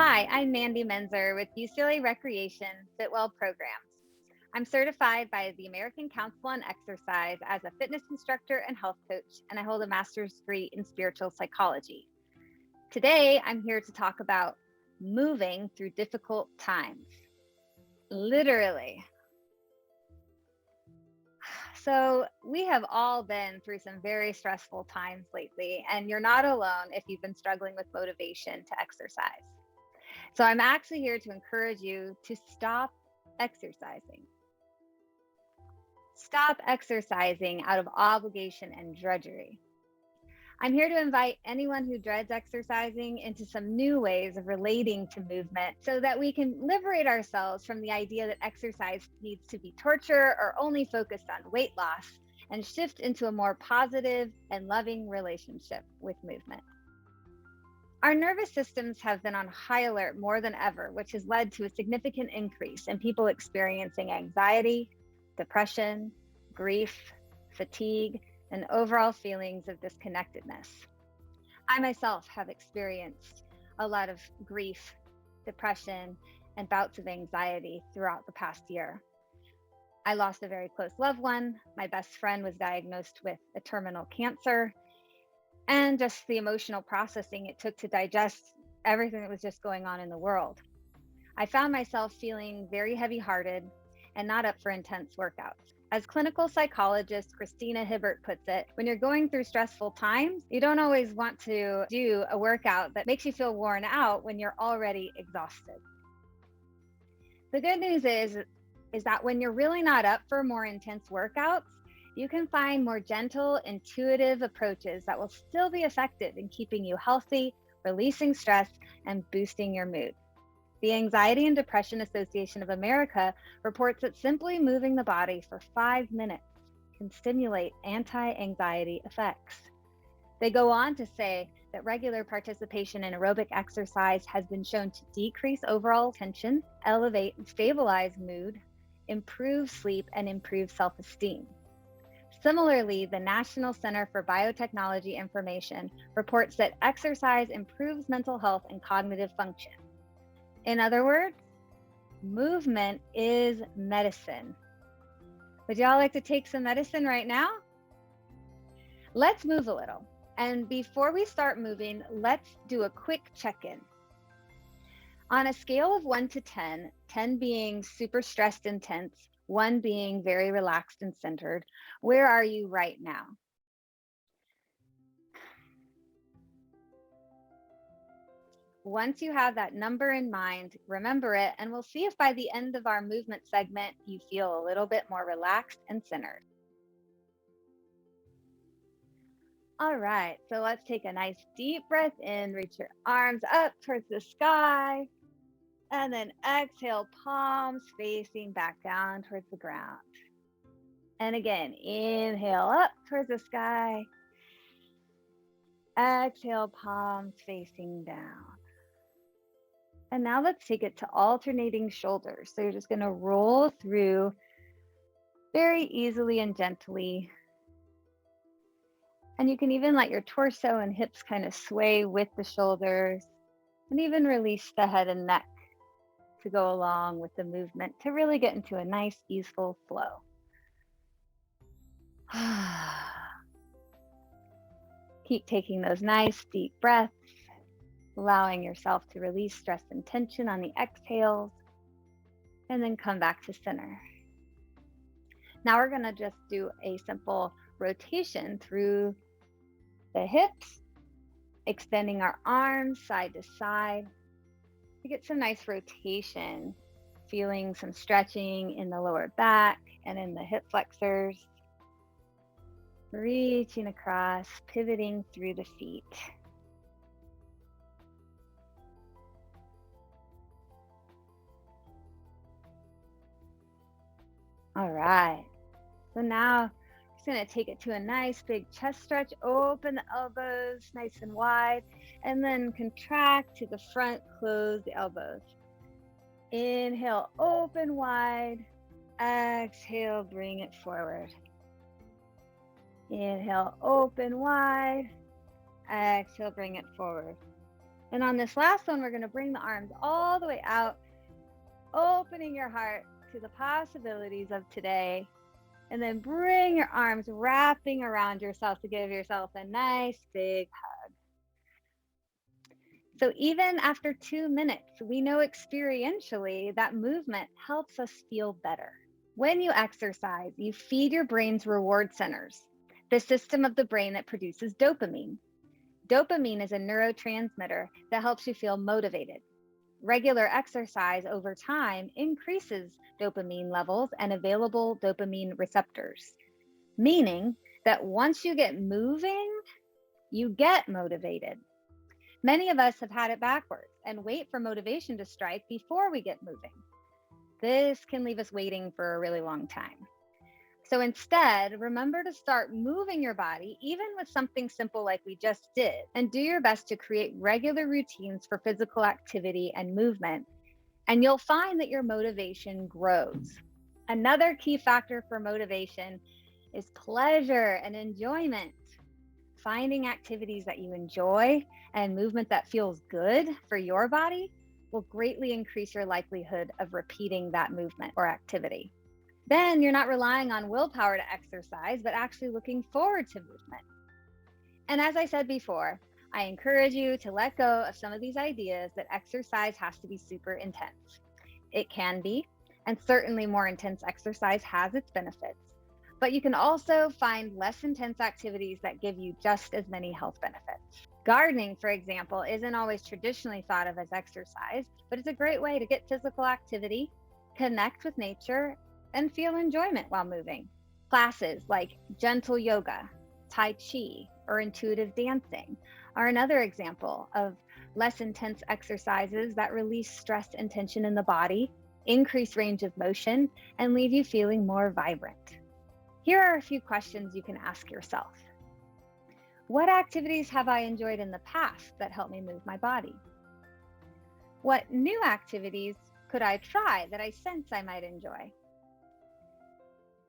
Hi, I'm Mandy Muenzer with UCLA Recreation FitWell Programs. I'm certified by the American Council on Exercise as a fitness instructor and health coach, and I hold a master's degree in spiritual psychology. Today, I'm here to talk about moving through difficult times. Literally. So, we have all been through some very stressful times lately, and you're not alone if you've been struggling with motivation to exercise. So, I'm actually here to encourage you to stop exercising. Stop exercising out of obligation and drudgery. I'm here to invite anyone who dreads exercising into some new ways of relating to movement so that we can liberate ourselves from the idea that exercise needs to be torture or only focused on weight loss and shift into a more positive and loving relationship with movement. Our nervous systems have been on high alert more than ever, which has led to a significant increase in people experiencing anxiety, depression, grief, fatigue, and overall feelings of disconnectedness. I myself have experienced a lot of grief, depression, and bouts of anxiety throughout the past year. I lost a very close loved one. My best friend was diagnosed with a terminal cancer, and just the emotional processing it took to digest everything that was just going on in the world. I found myself feeling very heavy hearted and not up for intense workouts. As clinical psychologist Christina Hibbert puts it, when you're going through stressful times, you don't always want to do a workout that makes you feel worn out when you're already exhausted. The good news is that when you're really not up for more intense workouts, you can find more gentle, intuitive approaches that will still be effective in keeping you healthy, releasing stress, and boosting your mood. The Anxiety and Depression Association of America reports that simply moving the body for 5 minutes can stimulate anti-anxiety effects. They go on to say that regular participation in aerobic exercise has been shown to decrease overall tension, elevate and stabilize mood, improve sleep, and improve self-esteem. Similarly, the National Center for Biotechnology Information reports that exercise improves mental health and cognitive function. In other words, movement is medicine. Would y'all like to take some medicine right now? Let's move a little. And before we start moving, let's do a quick check-in. On a scale of 1 to 10, 10 being super stressed and tense, 1 being very relaxed and centered, where are you right now? Once you have that number in mind, remember it, and we'll see if by the end of our movement segment, you feel a little bit more relaxed and centered. All right, so let's take a nice deep breath in, reach your arms up towards the sky, and then exhale, palms facing back down towards the ground. And again, inhale up towards the sky, exhale, palms facing down. And now let's take it to alternating shoulders. So you're just going to roll through very easily and gently. And you can even let your torso and hips kind of sway with the shoulders, and even release the head and neck to go along with the movement to really get into a nice, easeful flow. Keep taking those nice, deep breaths, allowing yourself to release stress and tension on the exhales, and then come back to center. Now we're going to just do a simple rotation through the hips, extending our arms side to side to get some nice rotation, feeling some stretching in the lower back and in the hip flexors, reaching across, pivoting through the feet. All right, so now I'm just going to take it to a nice big chest stretch, open the elbows nice and wide, and then contract to the front, close the elbows. Inhale, open wide, exhale, bring it forward. Inhale, open wide, exhale, bring it forward. And on this last one, we're going to bring the arms all the way out, opening your heart to the possibilities of today. And then bring your arms wrapping around yourself to give yourself a nice big hug. So even after 2 minutes, we know experientially that movement helps us feel better. When you exercise, you feed your brain's reward centers, the system of the brain that produces dopamine. Dopamine is a neurotransmitter that helps you feel motivated. Regular exercise over time increases dopamine levels and available dopamine receptors, meaning that once you get moving, you get motivated. Many of us have had it backwards and wait for motivation to strike before we get moving. This can leave us waiting for a really long time. So instead, remember to start moving your body, even with something simple like we just did, and do your best to create regular routines for physical activity and movement, and you'll find that your motivation grows. Another key factor for motivation is pleasure and enjoyment. Finding activities that you enjoy and movement that feels good for your body will greatly increase your likelihood of repeating that movement or activity. Then you're not relying on willpower to exercise, but actually looking forward to movement. And as I said before, I encourage you to let go of some of these ideas that exercise has to be super intense. It can be, and certainly more intense exercise has its benefits. But you can also find less intense activities that give you just as many health benefits. Gardening, for example, isn't always traditionally thought of as exercise, but it's a great way to get physical activity, connect with nature, and feel enjoyment while moving. Classes like gentle yoga, Tai Chi, or intuitive dancing are another example of less intense exercises that release stress and tension in the body, increase range of motion, and leave you feeling more vibrant. Here are a few questions you can ask yourself. What activities have I enjoyed in the past that help me move my body? What new activities could I try that I sense I might enjoy?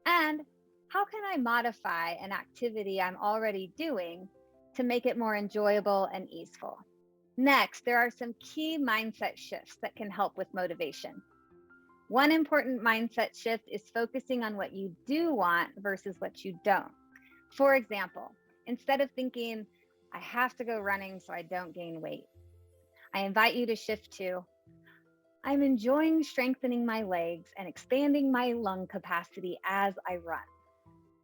And how can I modify an activity I'm already doing to make it more enjoyable and easeful? Next, there are some key mindset shifts that can help with motivation. One important mindset shift is focusing on what you do want versus what you don't. For example, instead of thinking, I have to go running so I don't gain weight, I invite you to shift to, I'm enjoying strengthening my legs and expanding my lung capacity as I run.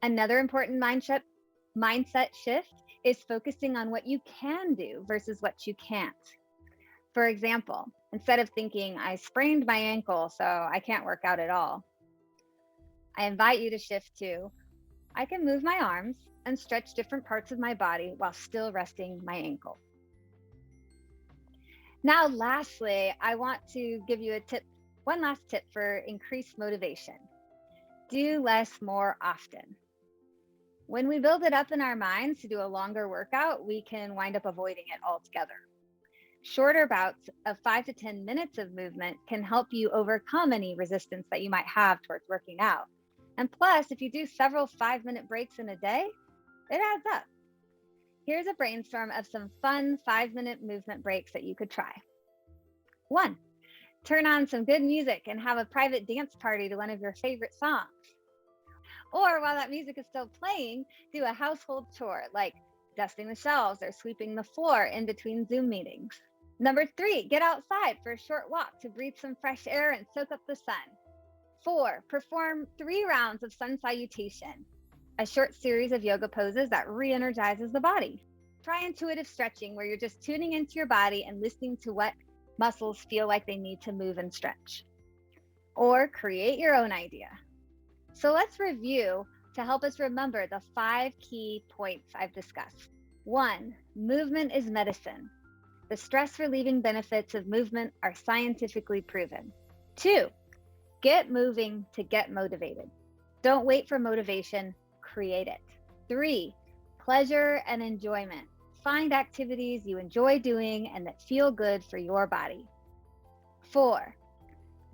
Another important mindset shift is focusing on what you can do versus what you can't. For example, instead of thinking, I sprained my ankle, so I can't work out at all, I invite you to shift to, I can move my arms and stretch different parts of my body while still resting my ankle. Now, lastly, I want to give you one last tip for increased motivation. Do less more often. When we build it up in our minds to do a longer workout, we can wind up avoiding it altogether. Shorter bouts of 5 to 10 minutes of movement can help you overcome any resistance that you might have towards working out. And plus, if you do several 5-minute breaks in a day, it adds up. Here's a brainstorm of some fun 5-minute movement breaks that you could try. 1, turn on some good music and have a private dance party to one of your favorite songs. Or while that music is still playing, do a household chore like dusting the shelves or sweeping the floor in between Zoom meetings. Number 3, get outside for a short walk to breathe some fresh air and soak up the sun. 4, perform 3 rounds of sun salutation, a short series of yoga poses that re-energizes the body. Try intuitive stretching, where you're just tuning into your body and listening to what muscles feel like they need to move and stretch. Or create your own idea. So let's review to help us remember the 5 key points I've discussed. 1, movement is medicine. The stress-relieving benefits of movement are scientifically proven. 2, get moving to get motivated. Don't wait for motivation, create it. 3, pleasure and enjoyment. Find activities you enjoy doing and that feel good for your body. 4,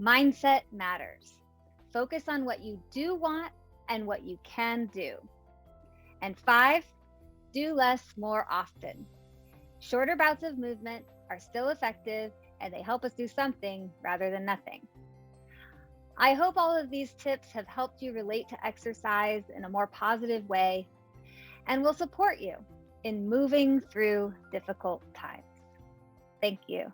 mindset matters. Focus on what you do want and what you can do. And 5, do less more often. Shorter bouts of movement, are still effective and they help us do something rather than nothing. I hope all of these tips have helped you relate to exercise in a more positive way and will support you in moving through difficult times. Thank you.